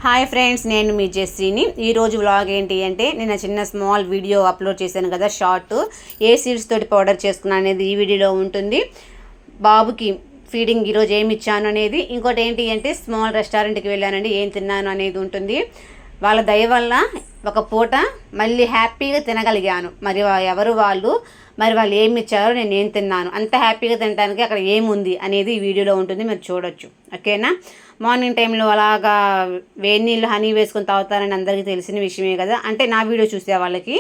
Hi friends, నేను మీ జెస్సీని. ఈరోజు vlog ఏంటి అంటే, నేను చిన్న స్మాల్ వీడియో అప్లోడ్ చేశాను కదా, షార్ట్ ఏ సీడ్స్ తోటి పౌడర్ చేసుకున్నాను అనేది ఈ వీడియోలో ఉంటుంది. బాబుకి ఫీడింగ్ ఈరోజు ఏమి ఇచ్చాను అనేది, ఇంకోటి ఏంటి అంటే స్మాల్ రెస్టారెంట్కి వెళ్ళానండి, ఏం తిన్నాను అనేది ఉంటుంది. వాళ్ళ దయ వల్ల ఒక పూట మళ్ళీ హ్యాపీగా తినగలిగాను. మరి వాళ్ళు ఏమి ఇచ్చారో నేను ఏం తిన్నాను, అంత హ్యాపీగా తినడానికి అక్కడ ఏముంది అనేది ఈ వీడియోలో ఉంటుంది, మీరు చూడొచ్చు. ఓకేనా? మార్నింగ్ టైంలో అలాగా వేడి నీళ్ళు హనీ వేసుకొని తాగుతారని అందరికీ తెలిసిన విషయమే కదా, అంటే నా వీడియో చూసే వాళ్ళకి.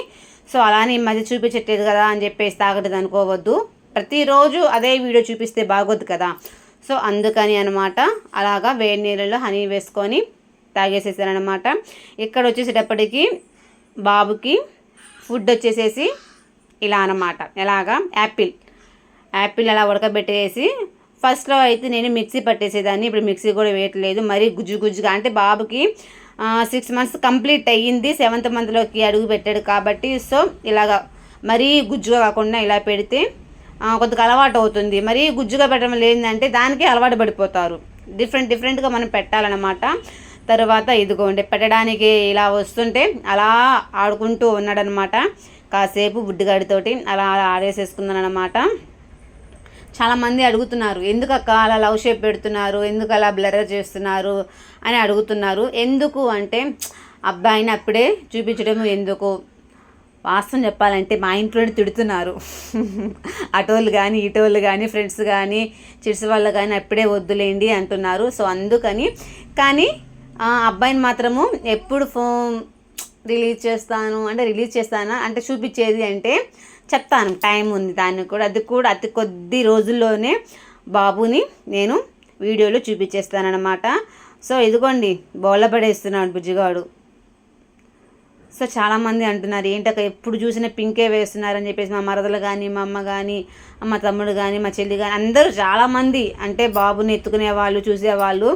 సో అలానే ఈ మధ్య చూపించట్లేదు కదా అని చెప్పేసి తాగట్లేదు అనుకోవద్దు. ప్రతిరోజు అదే వీడియో చూపిస్తే బాగోద్దు కదా. సో అందుకని అనమాట అలాగా వేడి నీళ్ళలో హనీ వేసుకొని తాగేసేసారనమాట. ఇక్కడ వచ్చేసేటప్పటికి బాబుకి ఫుడ్ వచ్చేసేసి ఇలా అనమాట, ఎలాగా యాపిల్ అలా ఉడకబెట్టేసి, ఫస్ట్లో అయితే నేను మిక్సీ పట్టేసేదాన్ని, ఇప్పుడు మిక్సీ కూడా వేయట్లేదు. మరీ గుజ్జుగా అంటే బాబుకి 6 months కంప్లీట్ అయ్యింది, 7th monthలోకి అడుగు పెట్టాడు కాబట్టి, సో ఇలాగా మరీ గుజ్జుగా కాకుండా ఇలా పెడితే కొద్దిగా అలవాటు అవుతుంది. మరీ గుజ్జుగా పెట్టడం లేదంటే దానికే అలవాటు పడిపోతారు. డిఫరెంట్గా మనం పెట్టాలన్నమాట. తర్వాత ఇదిగోండి పెట్టడానికి ఇలా వస్తుంటే అలా ఆడుకుంటూ ఉన్నాడనమాట. కాసేపు బుడ్డిగాడితోటి అలా ఆడేసేసుకున్నాను అనమాట. చాలామంది అడుగుతున్నారు, ఎందుకు అక్క అలా లవ్ షేప్ పెడుతున్నారు, ఎందుకు అలా బ్లర్ చేస్తున్నారు అని అడుగుతున్నారు. ఎందుకు అంటే అబ్బాయిని అప్పుడే చూపించడం ఎందుకు. వాస్తవం చెప్పాలంటే మా ఇంట్లోనే తిడుతున్నారు. అటోళ్ళు కానీ ఇటోళ్ళు కానీ ఫ్రెండ్స్ కానీ చిట్స్ వాళ్ళు కానీ అప్పుడే వద్దులేండి అంటున్నారు. సో అందుకని, కానీ అబ్బాయిని మాత్రము ఎప్పుడు ఫోన్ రిలీజ్ చేస్తాను అంటే చూపించేది అంటే చెప్తాను, టైం ఉంది దానికి కూడా. అది కూడా అతి కొద్ది రోజుల్లోనే బాబుని నేను వీడియోలో చూపించేస్తానమాట. సో ఇదిగోండి బౌల పడేస్తున్నాడు బుజ్జిగాడు. సో చాలామంది అంటున్నారు, ఏంటక్క ఎప్పుడు చూసినా పింకే వేస్తున్నారని చెప్పేసి. మా మరదలు కానీ, మా అమ్మ కానీ, మా తమ్ముడు కానీ, మా చెల్లి కానీ అందరూ చాలామంది అంటే బాబుని ఎత్తుకునే వాళ్ళు, చూసేవాళ్ళు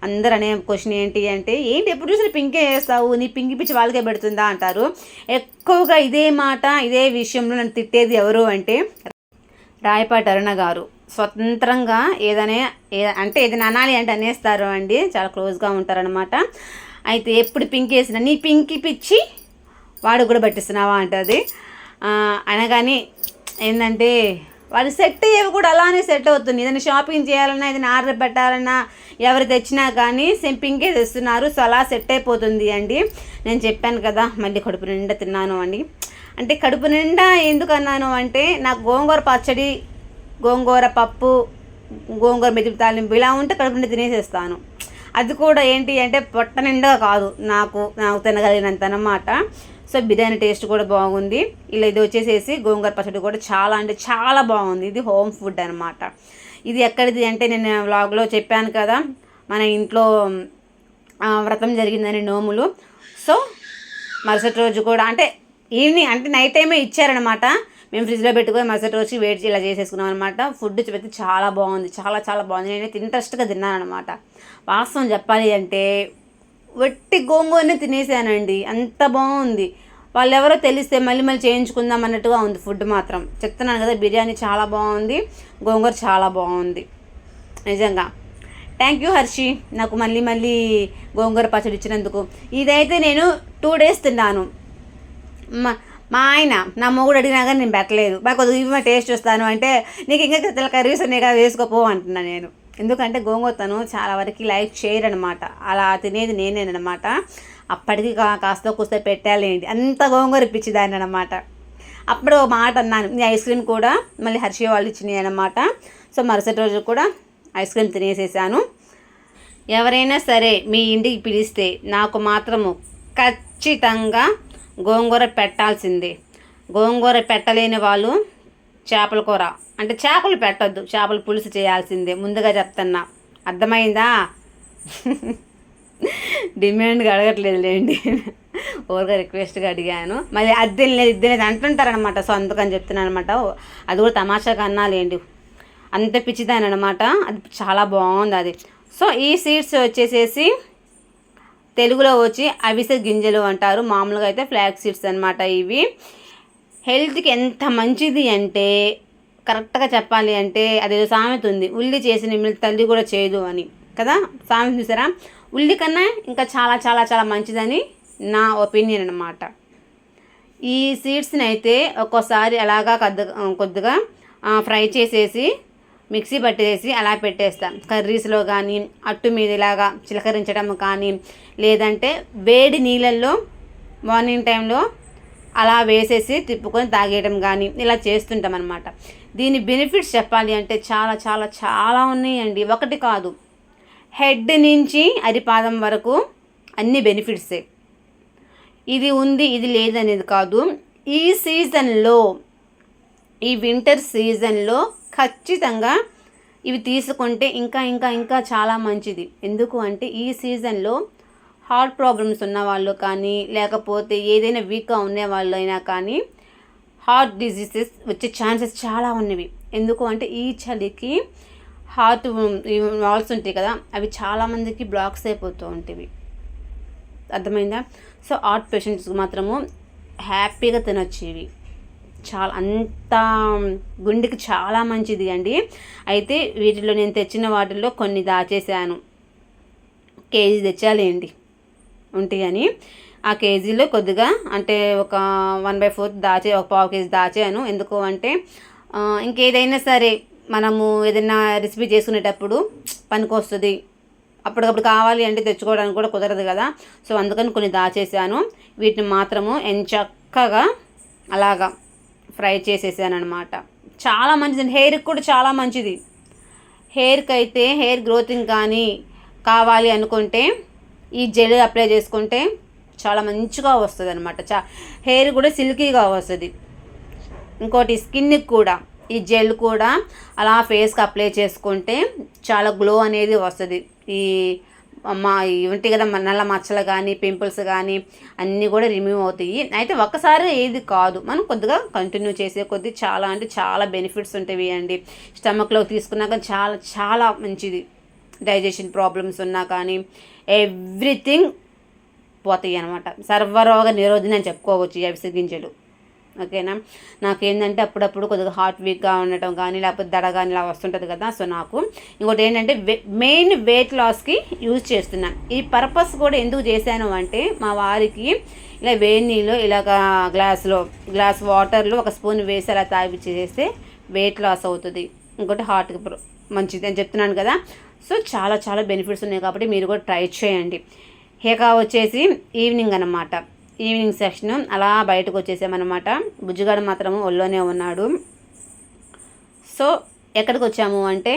అందరూ అనే క్వశ్చన్ ఏంటి అంటే, ఎప్పుడు చూసినా పింకే వేస్తావు, నీ పింకి పిచ్చి వాళ్ళకే పెడుతుందా అంటారు. ఎక్కువగా ఇదే మాట, ఇదే విషయంలో నన్ను తిట్టేది ఎవరు అంటే రాయపాటి అరుణ గారు. స్వతంత్రంగా ఏదైనా అనాలి అంటే అనేస్తారు అండి, చాలా క్లోజ్గా ఉంటారనమాట. అయితే ఎప్పుడు పింక్ వేసినా నీ పింకి పిచ్చి వాడు కూడా పట్టిస్తున్నావా అంటుంది. అనగాని ఏంటంటే వాడు సెట్ అయ్యేవి కూడా అలానే సెట్ అవుతుంది. ఏదైనా షాపింగ్ చేయాలన్నా, ఏదైనా ఆర్డర్ పెట్టాలన్నా, ఎవరు తెచ్చినా కానీ సేమ్ పింకే తెస్తున్నారు. సో అలా సెట్ అయిపోతుంది అండి. నేను చెప్పాను కదా, మళ్ళీ కడుపు నిండా తిన్నాను అండి. అంటే కడుపు నిండా ఎందుకు అన్నాను అంటే, నాకు గోంగూర పచ్చడి, గోంగూర పప్పు, గోంగూర మెతుకు తాలింపు ఇలా ఉంటే కడుపు నిండా తినేసేస్తాను. అది కూడా ఏంటి అంటే పొట్ట నిండా కాదు, నాకు తినగలిగినంత అన్నమాట. సో బిర్యానీ టేస్ట్ కూడా బాగుంది. ఇలా ఇది వచ్చేసేసి గోంగూర పచ్చడి కూడా చాలా అంటే చాలా బాగుంది. ఇది హోమ్ ఫుడ్ అనమాట. ఇది ఎక్కడిది అంటే, నేను వ్లాగ్లో చెప్పాను కదా, మన ఇంట్లో వ్రతం జరిగిందని, నోములు. సో మరుసటి రోజు కూడా అంటే ఈవినింగ్ అంటే నైట్ టైమే ఇచ్చారనమాట. మేము ఫ్రిడ్జ్లో పెట్టుకొని మరుసటి రోజు వేడి ఇలా చేసేసుకున్నాం అనమాట. ఫుడ్ అయితే చాలా బాగుంది, చాలా బాగుంది. నేనైతే ఇంట్రెస్ట్గా తిన్నాను అనమాట. వాస్తవం చెప్పాలి అంటే వట్టి గోంగూరనే తినేసానండి, అంత బాగుంది. వాళ్ళు ఎవరో తెలిస్తే మళ్ళీ చేయించుకుందాం అన్నట్టుగా ఉంది ఫుడ్ మాత్రం. చెప్తున్నాను కదా, బిర్యానీ చాలా బాగుంది, గోంగూర చాలా బాగుంది నిజంగా. థ్యాంక్ యూ హర్షి, నాకు మళ్ళీ గోంగూర పచ్చడి ఇచ్చినందుకు. ఇదైతే నేను 2 days తిన్నాను. మా ఆయన, నా మొగుడు అడిగినా కానీ నేను పెట్టలేదు. బాగా కొద్దిగా టేస్ట్ వస్తాను అంటే, నీకు ఇంకా తెల్ల కర్రీస్ ఉన్నాయి కదా వేసుకోపో అంటున్నా నేను. ఎందుకంటే గోంగూర తను చాలా వరకు లైక్ చేయరనమాట, అలా తినేది నేనేనమాట. అప్పటికి కాస్త కూస్త పెట్టాలేంటి, అంత గోంగూర ఇప్పించేదాన్ని అనమాట. అప్పుడు మాట అన్నాను, నీ ఐస్ క్రీమ్ కూడా మళ్ళీ హర్షి వాళ్ళు ఇచ్చినాయి అనమాట. సో మరుసటి రోజు కూడా ఐస్ క్రీమ్ తినేసేసాను. ఎవరైనా సరే మీ ఇంటికి పిలిస్తే నాకు మాత్రము ఖచ్చితంగా గోంగూర పెట్టాల్సిందే. గోంగూర పెట్టలేని వాళ్ళు చేపల కూర అంటే చేపలు పెట్టద్దు, చేపల పులుసు చేయాల్సిందే, ముందుగా చెప్తున్నా. అర్థమైందా? డిమాండ్గా అడగట్లేదు లేండి, ఓవర్గా రిక్వెస్ట్గా అడిగాను. మళ్ళీ అద్దెం లేదు అంటుంటారనమాట. సో అందుకని చెప్తున్నాను అనమాట. అది కూడా తమాషాగా అన్నాలేండి, అంత పిచ్చిదాని అనమాట. అది చాలా బాగుంది అది. సో ఈ సీడ్స్ వచ్చేసేసి తెలుగులో వచ్చి అవిసె గింజలు అంటారు, మామూలుగా అయితే ఫ్లాక్ సీడ్స్ అనమాట. ఇవి హెల్త్కి ఎంత మంచిది అంటే, కరెక్ట్గా చెప్పాలి అంటే అదేదో సామెత ఉంది, ఉల్లి చేసిన తల్లి కూడా చేయదు అని. కదా సామెత చూసారా. ఉల్లి కన్నా ఇంకా చాలా చాలా చాలా మంచిదని నా ఒపీనియన్ అనమాట. ఈ సీడ్స్ని అయితే ఒక్కోసారి అలాగా కొద్దిగా ఫ్రై చేసేసి మిక్సీ పట్టేసి అలా పెట్టేస్తాం. కర్రీస్లో కానీ అట్టు మీద ఇలాగా చిలకరించడం కానీ, లేదంటే వేడి నీళ్ళల్లో మార్నింగ్ టైంలో అలా వేసేసి తిప్పుకొని తాగేయడం కానీ ఇలా చేస్తుంటాం అనమాట. దీని బెనిఫిట్స్ చెప్పాలి అంటే చాలా చాలా చాలా ఉన్నాయండి. ఒకటి కాదు, హెడ్ నుంచి అరిపాదం వరకు అన్ని బెనిఫిట్సే. ఇది ఉంది ఇది లేదనేది కాదు. ఈ సీజన్లో, ఈ వింటర్ సీజన్లో ఖచ్చితంగా ఇవి తీసుకుంటే ఇంకా ఇంకా ఇంకా చాలా మంచిది. ఎందుకు అంటే ఈ సీజన్లో హార్ట్ ప్రాబ్లమ్స్ ఉన్న వాళ్ళు కానీ, లేకపోతే ఏదైనా వీక్గా ఉండే వాళ్ళు అయినా కానీ హార్ట్ డిజీజెస్ వచ్చే ఛాన్సెస్ చాలా ఉన్నవి. ఎందుకు అంటే ఈ చలికి హార్ట్ వాల్స్ ఉంటాయి కదా, అవి చాలామందికి బ్లాక్స్ అయిపోతూ ఉంటాయి. అర్థమైందా? సో హార్ట్ పేషెంట్స్కి మాత్రము హ్యాపీగా తినొచ్చు ఇవి. చాలా అంత గుండెకి చాలా మంచిది అండి. అయితే వీటిలో నేను తెచ్చిన వాటిల్లో కొన్ని దాచేసాను. కేజీ తెచ్చాలేండి ఉంటాయని. ఆ కేజీలో కొద్దిగా అంటే ఒక 1/4 ఒక పావు కేజీ దాచాను. ఎందుకు అంటే ఇంకేదైనా సరే మనము ఏదైనా రెసిపీ చేసుకునేటప్పుడు పనికొస్తుంది, అప్పటికప్పుడు కావాలి అంటే తెచ్చుకోవడానికి కూడా కుదరదు కదా. సో అందుకని కొన్ని దాచేసాను. వీటిని మాత్రము ఎంచక్కగా అలాగా ఫ్రై చేసేసాను అనమాట. చాలా మంచిది, హెయిర్కి కూడా చాలా మంచిది. హెయిర్కి అయితే హెయిర్ గ్రోతింగ్ కానీ కావాలి అనుకుంటే ఈ జెల్ అప్లై చేసుకుంటే చాలా మంచిగా వస్తుంది అనమాట. హెయిర్ కూడా సిల్కీగా వస్తుంది. ఇంకోటి స్కిన్కి కూడా ఈ జెల్ కూడా అలా ఫేస్కి అప్లై చేసుకుంటే చాలా గ్లో అనేది వస్తుంది. ఈ ఉంటాయి కదా నల్ల మచ్చలు కానీ పింపుల్స్ కానీ అన్నీ కూడా రిమూవ్ అవుతాయి. అయితే ఒక్కసారి ఏది కాదు, మనం కొద్దిగా కంటిన్యూ చేసే కొద్దీ చాలా అంటే చాలా బెనిఫిట్స్ ఉంటాయి అండి. స్టమక్లో తీసుకున్నాక చాలా చాలా మంచిది. డైజెషన్ ప్రాబ్లమ్స్ ఉన్నా కానీ ఎవ్రీథింగ్ పోతాయి అనమాట. సర్వరోగ నిరోధి అని చెప్పుకోవచ్చు ఈ అవిసె గింజలు. ఓకేనా? నాకేంటంటే అప్పుడప్పుడు కొద్దిగా హార్ట్ వీక్గా ఉండటం కానీ లేకపోతే దడ కానీ ఇలా వస్తుంటుంది కదా. సో నాకు ఇంకోటి ఏంటంటే మెయిన్ వెయిట్ లాస్కి యూజ్ చేస్తున్నాను. ఈ పర్పస్ కూడా ఎందుకు చేశాను అంటే మా వారికి ఇలా వేడి నీళ్ళు ఇలాగ గ్లాస్ వాటర్లో 1 స్పూన్ వేసి అలా తాగిపిచ్చేస్తే వెయిట్ లాస్ అవుతుంది. ఇంకోటి హార్ట్కి మంచిది అని చెప్తున్నాను కదా. సో చాలా చాలా బెనిఫిట్స్ ఉన్నాయి కాబట్టి మీరు కూడా ట్రై చేయండి. ఇక వచ్చేసి ఈవినింగ్ అన్నమాట. ఈవినింగ్ సెక్షన్ అలా బయటకు వచ్చేసామన్నమాట. బుజ్జిగాడు మాత్రము ఒళ్ళోనే ఉన్నాడు. సో ఎక్కడికి వచ్చాము అంటే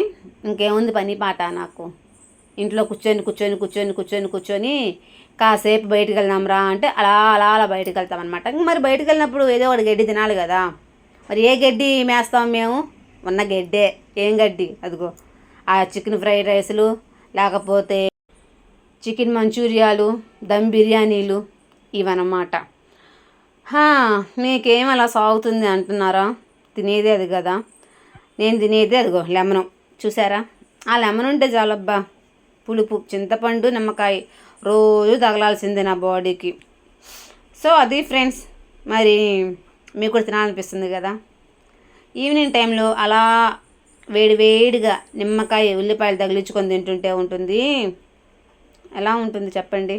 ఇంకేముంది పని పాట నాకు. ఇంట్లో కూర్చొని కాసేపు బయటికి వెళ్దాం రా అంటే అలా అలా అలా బయటకు వెళ్తామన్నమాట. మరి బయటకు వెళ్ళినప్పుడు ఏదో ఒకటి గడ్డి తినాలి కదా. మరి ఏ గడ్డి మేస్తాం మేము? ఉన్న గడ్డే. ఏం గడ్డి? అదిగో ఆ చికెన్ ఫ్రైడ్ రైస్లు, లేకపోతే చికెన్ మంచూరియాలు, దమ్ బిర్యానీలు ఇవన్నమాట. మీకేం అలా సాగుతుంది అంటున్నారా? తినేదే అది కదా. నేను తినేదే అదిగో లెమను. చూసారా? ఆ లెమన్ ఉంటే చాలబ్బా. పులుపు చింతపండు నిమ్మకాయ రోజు తగలాల్సిందే నా బాడీకి. సో అది ఫ్రెండ్స్, మరి మీకు కూడా తినాలనిపిస్తుంది కదా. ఈవినింగ్ టైంలో అలా వేడివేడిగా నిమ్మకాయ ఉల్లిపాయలు తగిలించుకొని తింటుంటే ఉంటుంది. ఎలా ఉంటుంది చెప్పండి?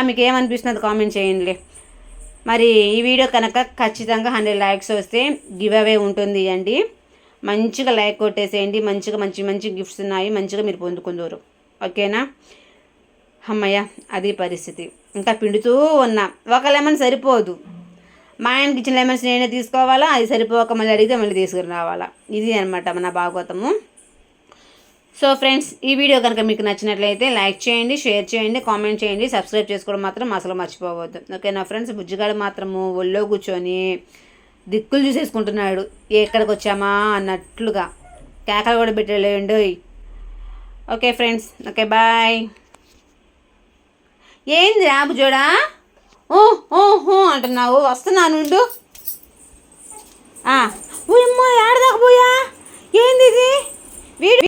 మీకు ఏమనిపిస్తుంది కామెంట్ చేయండి. మరి ఈ వీడియో కనుక ఖచ్చితంగా 100 లైక్స్ వస్తే గివ్ అవే ఉంటుంది అండి. మంచిగా లైక్ కొట్టేసేయండి. మంచిగా మంచి మంచి గిఫ్ట్స్ ఉన్నాయి, మంచిగా మీరు పొందుకుందరు. ఓకేనా? అమ్మయ్య, అది పరిస్థితి. ఇంకా పిండుతూ ఉన్నా. ఒక లెమన్ సరిపోదు. మా ఆయనకి ఇచ్చిన లెమన్స్ నేనే తీసుకోవాలా, అది సరిపోక మళ్ళీ అడిగితే మళ్ళీ తీసుకుని రావాలా. ఇది అనమాట మన భాగవతము. సో ఫ్రెండ్స్, ఈ వీడియో కనుక మీకు నచ్చినట్లయితే లైక్ చేయండి, షేర్ చేయండి, కామెంట్ చేయండి, సబ్స్క్రైబ్ చేసుకోవడం మాత్రం అసలు మర్చిపోవద్దు. ఓకేనా ఫ్రెండ్స్? బుజ్జిగాడు మాత్రము ఒళ్ళో కూర్చొని దిక్కులు చూసేసుకుంటున్నాడు. ఎక్కడికి వచ్చామా అన్నట్లుగా కేకలు కూడా పెట్టలేండు. Okay friends, okay bye. ఏంది బుజ్జోడా అంటున్నావు? వస్తున్నాను ఉండు. ఏడదాకా పోయా? ఏంది ఇది వీడియో?